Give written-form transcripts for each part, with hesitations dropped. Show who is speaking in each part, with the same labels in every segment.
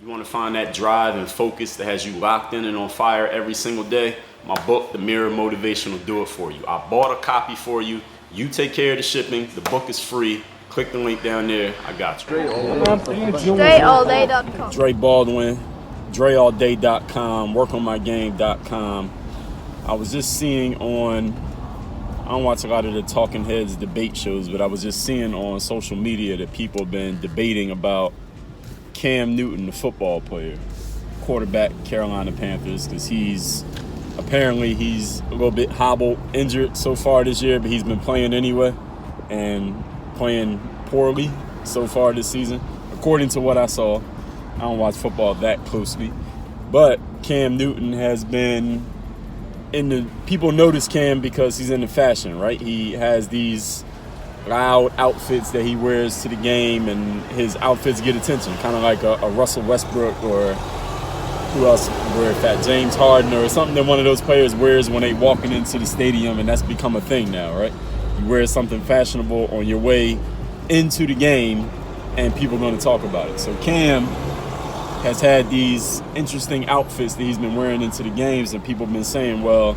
Speaker 1: You want to find that drive and focus that has you locked in and on fire every single day? My book, The Mirror Motivation, will do it for you. I bought a copy for you. You take care of the shipping. The book is free. Click the link down there. I got you.
Speaker 2: DreAllDay.com.
Speaker 1: Dre Baldwin, DreAllDay.com, WorkOnMyGame.com. I was just seeing on, I don't watch a lot of the talking heads debate shows, but I was just seeing on social media that people have been debating about Cam Newton, the football player, quarterback, Carolina Panthers, because he's a little bit hobbled, injured so far this year, but he's been playing anyway and playing poorly so far this season, according to what I saw. I don't watch football that closely, but Cam Newton has been people notice Cam because he's in the fashion, right? He has these loud outfits that he wears to the game, and his outfits get attention, kind of like a Russell Westbrook, or who else wear that, James Harden, or something that one of those players wears when they walking into the stadium, and that's become a thing now, right? You wear something fashionable on your way into the game, and people are going to talk about it. So Cam has had these interesting outfits that he's been wearing into the games, and people have been saying, well,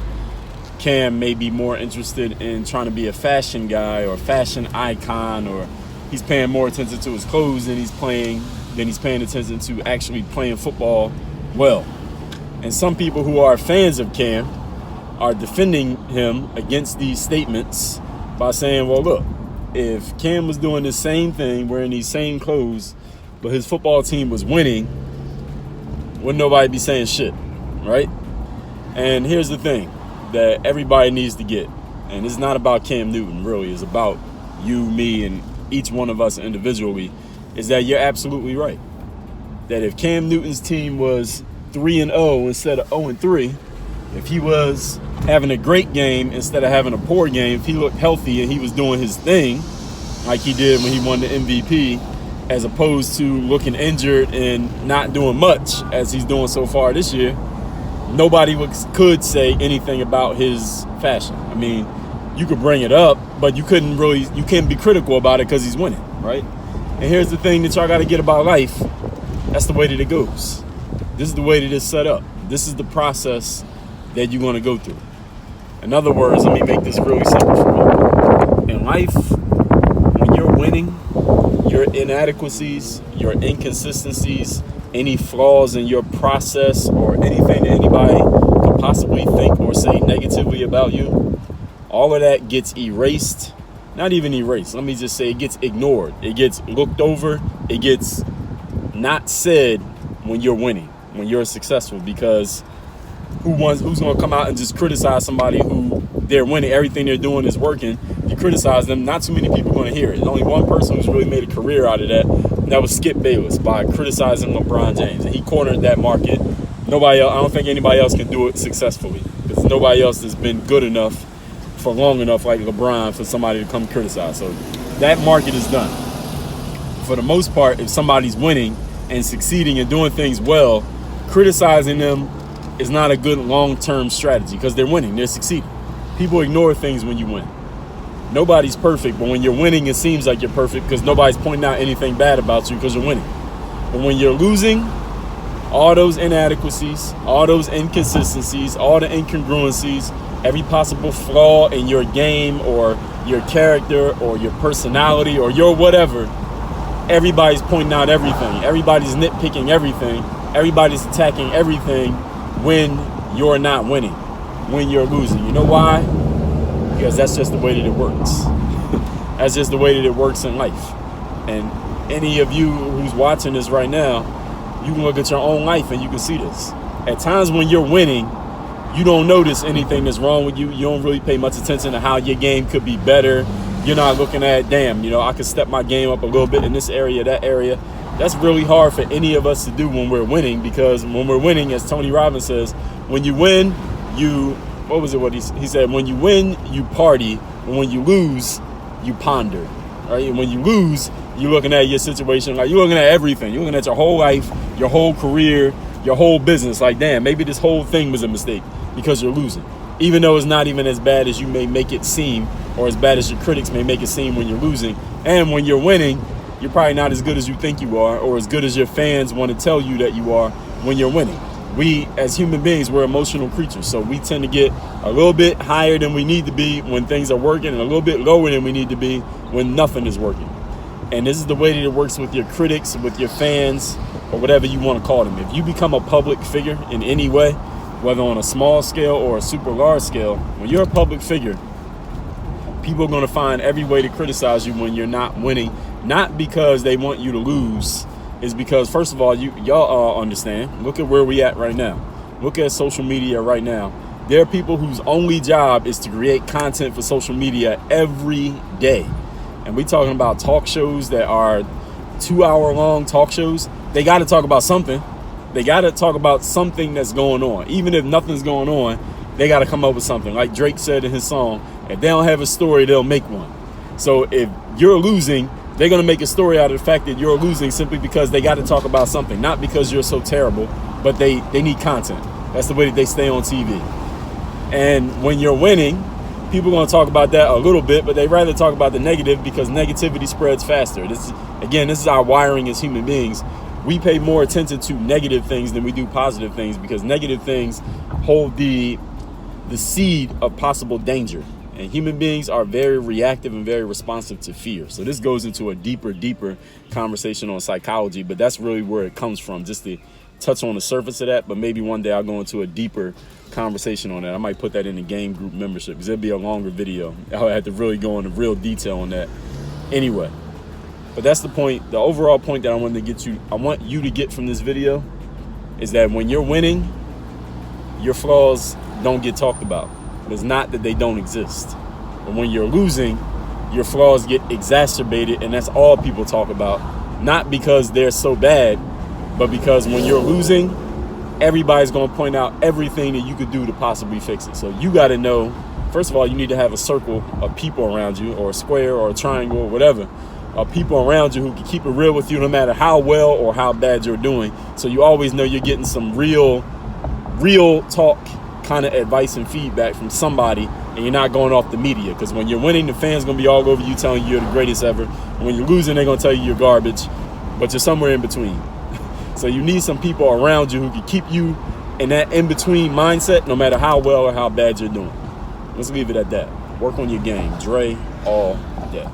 Speaker 1: Cam may be more interested in trying to be a fashion guy or fashion icon, or he's paying more attention to his clothes than he's paying attention to actually playing football well. And some people who are fans of Cam are defending him against these statements by saying, well, look, if Cam was doing the same thing, wearing these same clothes, but his football team was winning, wouldn't nobody be saying shit, right? And here's the thing that everybody needs to get, and it's not about Cam Newton, really. It's about you, me, and each one of us individually, is that you're absolutely right. That if Cam Newton's team was 3-0 instead of 0-3, if he was having a great game instead of having a poor game, if he looked healthy and he was doing his thing like he did when he won the MVP, as opposed to looking injured and not doing much as he's doing so far this year, nobody could say anything about his fashion. I mean, you could bring it up, but you can't be critical about it because he's winning, right? And here's the thing that y'all got to get about life. That's the way that it goes. This is the way that it's set up. This is the process that you're going to go through. In other words, let me make this really simple for you. In life, when you're winning, your inadequacies, your inconsistencies, any flaws in your process, or anything that anybody could possibly think or say negatively about you, all of that gets erased. Not even erased. Let me just say it gets ignored. It gets looked over. It gets not said when you're winning, when you're successful, because who's going to come out and just criticize somebody who they're winning, everything they're doing is working? You criticize them, not too many people are going to hear it. There's only one person who's really made a career out of that, and that was Skip Bayless, by criticizing LeBron James, and he cornered that market. Nobody else, I don't think anybody else can do it successfully, because nobody else has been good enough for long enough like LeBron for somebody to come criticize. So that market is done. For the most part, if somebody's winning and succeeding and doing things well, criticizing them is not a good long-term strategy, because they're winning, they're succeeding. People ignore things when you win. Nobody's perfect, but when you're winning, it seems like you're perfect because nobody's pointing out anything bad about you because you're winning. But when you're losing, all those inadequacies, all those inconsistencies, all the incongruencies, every possible flaw in your game or your character or your personality or your whatever, everybody's pointing out everything. Everybody's nitpicking everything. Everybody's attacking everything when you're not winning, when you're losing. You know why? Because that's just the way that it works. That's just the way that it works in life. And any of you who's watching this right now, you can look at your own life and you can see this. At times when you're winning, you don't notice anything that's wrong with you. You don't really pay much attention to how your game could be better. You're not looking at, damn, I could step my game up a little bit in this area, that area. That's really hard for any of us to do when we're winning, because when we're winning, as Tony Robbins says, when you win, he said, when you win, you party, and when you lose, you ponder, right? And when you lose, you're looking at your situation, like you're looking at everything. You're looking at your whole life, your whole career, your whole business. Like, damn, maybe this whole thing was a mistake because you're losing. Even though it's not even as bad as you may make it seem, or as bad as your critics may make it seem when you're losing. And when you're winning, you're probably not as good as you think you are, or as good as your fans want to tell you that you are when you're winning. We, as human beings, we're emotional creatures, so we tend to get a little bit higher than we need to be when things are working, and a little bit lower than we need to be when nothing is working. And this is the way that it works with your critics, with your fans, or whatever you want to call them. If you become a public figure in any way, whether on a small scale or a super large scale, when you're a public figure, people are going to find every way to criticize you when you're not winning, not because they want you to lose. Is because, first of all, y'all understand. Look at where we at right now. Look at social media right now. There are people whose only job is to create content for social media every day. And we talking about talk shows that are 2-hour-long talk shows. They got to talk about something. They got to talk about something that's going on. Even if nothing's going on, they got to come up with something. Like Drake said in his song, if they don't have a story, they'll make one. So if you're losing, they're going to make a story out of the fact that you're losing simply because they got to talk about something. Not because you're so terrible, but they need content. That's the way that they stay on TV. And when you're winning, people are going to talk about that a little bit, but they rather talk about the negative because negativity spreads faster. This is our wiring as human beings. We pay more attention to negative things than we do positive things because negative things hold the seed of possible danger. And human beings are very reactive and very responsive to fear. So this goes into a deeper conversation on psychology, but that's really where it comes from, just to touch on the surface of that. But maybe one day I'll go into a deeper conversation on that. I might put that in the game group membership because it'll be a longer video. I'll have to really go into real detail on that anyway. But that's the point. The overall point that I want you to get from this video is that when you're winning, your flaws don't get talked about. It's not that they don't exist. But when you're losing, your flaws get exacerbated, and that's all people talk about. Not because they're so bad, but because when you're losing, everybody's going to point out everything that you could do to possibly fix it. So you got to know, first of all, you need to have a circle of people around you, or a square or a triangle or whatever, of people around you who can keep it real with you no matter how well or how bad you're doing. So you always know you're getting some real talk kind of advice and feedback from somebody, and you're not going off the media, because when you're winning, the fans gonna be all over you telling you you're the greatest ever, and when you're losing, they're gonna tell you you're garbage, but you're somewhere in between. So you need some people around you who can keep you in that in-between mindset no matter how well or how bad you're doing. Let's leave it at that. Work on your game. Dre all day.